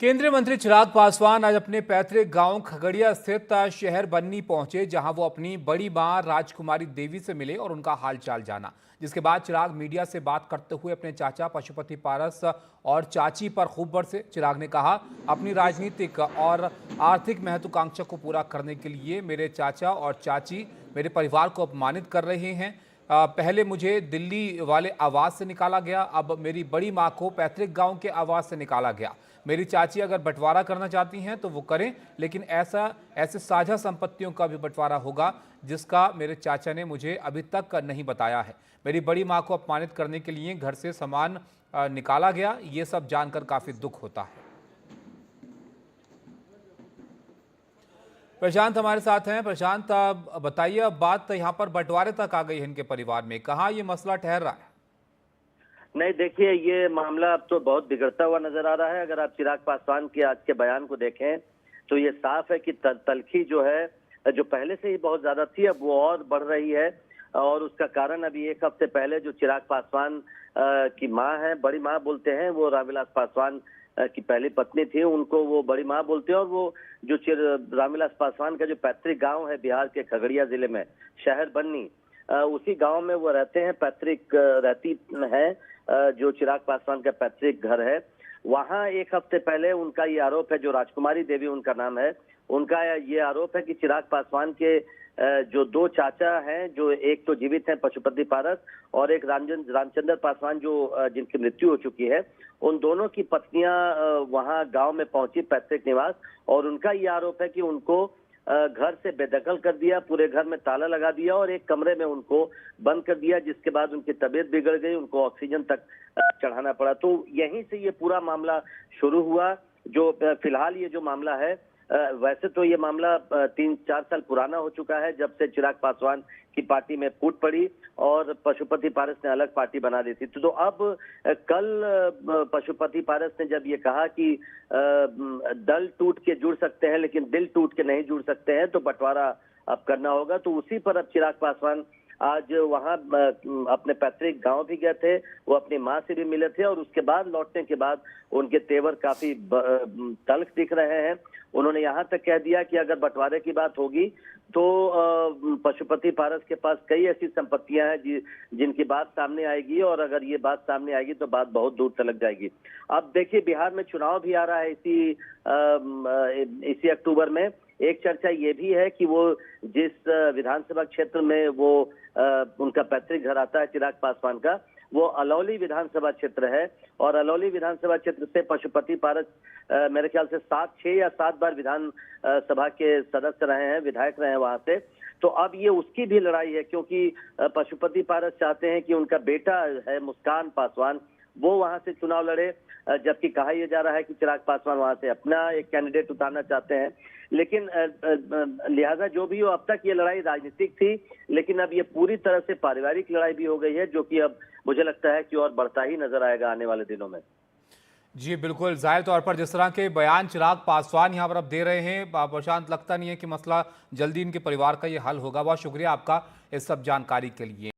केंद्रीय मंत्री चिराग पासवान आज अपने पैतृक गांव खगड़िया स्थित शहर बन्नी पहुंचे, जहां वो अपनी बड़ी मां राजकुमारी देवी से मिले और उनका हालचाल जाना। जिसके बाद चिराग मीडिया से बात करते हुए अपने चाचा पशुपति पारस और चाची पर खूब बरसे। चिराग ने कहा, अपनी राजनीतिक और आर्थिक महत्वाकांक्षा को पूरा करने के लिए मेरे चाचा और चाची मेरे परिवार को अपमानित कर रहे हैं। पहले मुझे दिल्ली वाले आवास से निकाला गया, अब मेरी बड़ी मां को पैतृक गांव के आवास से निकाला गया। मेरी चाची अगर बंटवारा करना चाहती हैं तो वो करें, लेकिन ऐसे साझा संपत्तियों का भी बंटवारा होगा जिसका मेरे चाचा ने मुझे अभी तक नहीं बताया है। मेरी बड़ी मां को अपमानित करने के लिए घर से सामान निकाला गया, ये सब जानकर काफी दुख होता है। प्रशांत हमारे साथ हैं। प्रशांत, बताइए, अब बात यहाँ पर बंटवारे तक आ गई है इनके परिवार में, कहाँ ये मसला ठहर रहा है? नहीं, देखिए, ये मामला अब तो बहुत बिगड़ता हुआ नजर आ रहा है। अगर आप चिराग पासवान के आज के बयान को देखें तो ये साफ है कि तलखी जो है, जो पहले से ही बहुत ज्यादा थी, अब वो और बढ़ रही है। और उसका कारण अभी एक हफ्ते पहले जो चिराग पासवान की माँ है, बड़ी माँ बोलते हैं, वो रामविलास पासवान की पहली पत्नी थी, उनको वो बड़ी माँ बोलते हैं। और वो जो रामविलास पासवान का जो पैतृक गाँव है बिहार के खगड़िया जिले में, शहर बन्नी, उसी गांव में वो रहते हैं, पैतृक रहती है। जो चिराग पासवान का पैतृक घर है, वहां एक हफ्ते पहले उनका ये आरोप है, जो राजकुमारी देवी उनका नाम है, उनका ये आरोप है कि चिराग पासवान के जो दो चाचा हैं, जो एक तो जीवित हैं, पशुपति पारस, और एक रामचंद्र पासवान जो जिनकी मृत्यु हो चुकी है, उन दोनों की पत्नियां वहां गांव में पहुंची, पैतृक निवास, और उनका ये आरोप है कि उनको घर से बेदखल कर दिया, पूरे घर में ताला लगा दिया और एक कमरे में उनको बंद कर दिया, जिसके बाद उनकी तबीयत बिगड़ गई, उनको ऑक्सीजन तक चढ़ाना पड़ा। तो यहीं से ये पूरा मामला शुरू हुआ। जो फिलहाल ये जो मामला है, वैसे तो ये मामला 3-4 साल पुराना हो चुका है, जब से चिराग पासवान की पार्टी में फूट पड़ी और पशुपति पारस ने अलग पार्टी बना दी थी। तो अब कल पशुपति पारस ने जब ये कहा कि दल टूट के जुड़ सकते हैं लेकिन दिल टूट के नहीं जुड़ सकते हैं, तो बंटवारा अब करना होगा, तो उसी पर अब चिराग पासवान आज वहां अपने पैतृक गांव भी गए थे, वो अपनी मां से भी मिले थे, और उसके बाद लौटने के बाद उनके तेवर काफी तल्ख दिख रहे हैं। उन्होंने यहाँ तक कह दिया कि अगर बंटवारे की बात होगी तो पशुपति पारस के पास कई ऐसी संपत्तियां हैं जिनकी बात सामने आएगी, और अगर ये बात सामने आएगी तो बात बहुत दूर तक जाएगी। अब देखिए, बिहार में चुनाव भी आ रहा है इसी अक्टूबर में। एक चर्चा ये भी है कि वो जिस विधानसभा क्षेत्र में वो उनका पैतृक घर आता है चिराग पासवान का, वो अलौली विधानसभा क्षेत्र है, और अलौली विधानसभा क्षेत्र से पशुपति पारस मेरे ख्याल से 6 या 7 बार विधान सभा के सदस्य रहे हैं, विधायक रहे हैं वहां से। तो अब ये उसकी भी लड़ाई है, क्योंकि पशुपति पारस चाहते हैं कि उनका बेटा है मुस्कान पासवान, वो वहां से चुनाव लड़े, जबकि कहा यह जा रहा है कि चिराग पासवान वहां से अपना एक कैंडिडेट उतारना चाहते हैं। लेकिन लिहाजा जो भी हो, अब तक ये लड़ाई राजनीतिक थी, लेकिन अब ये पूरी तरह से पारिवारिक लड़ाई भी हो गई है, जो कि अब मुझे लगता है कि और बढ़ता ही नजर आएगा आने वाले दिनों में। जी बिल्कुल, जाहिर तौर पर जिस तरह के बयान चिराग पासवान यहाँ पर अब दे रहे हैं, प्रशांत, लगता नहीं है कि मसला जल्दी इनके परिवार का ये हल होगा। बहुत शुक्रिया आपका इस सब जानकारी के लिए।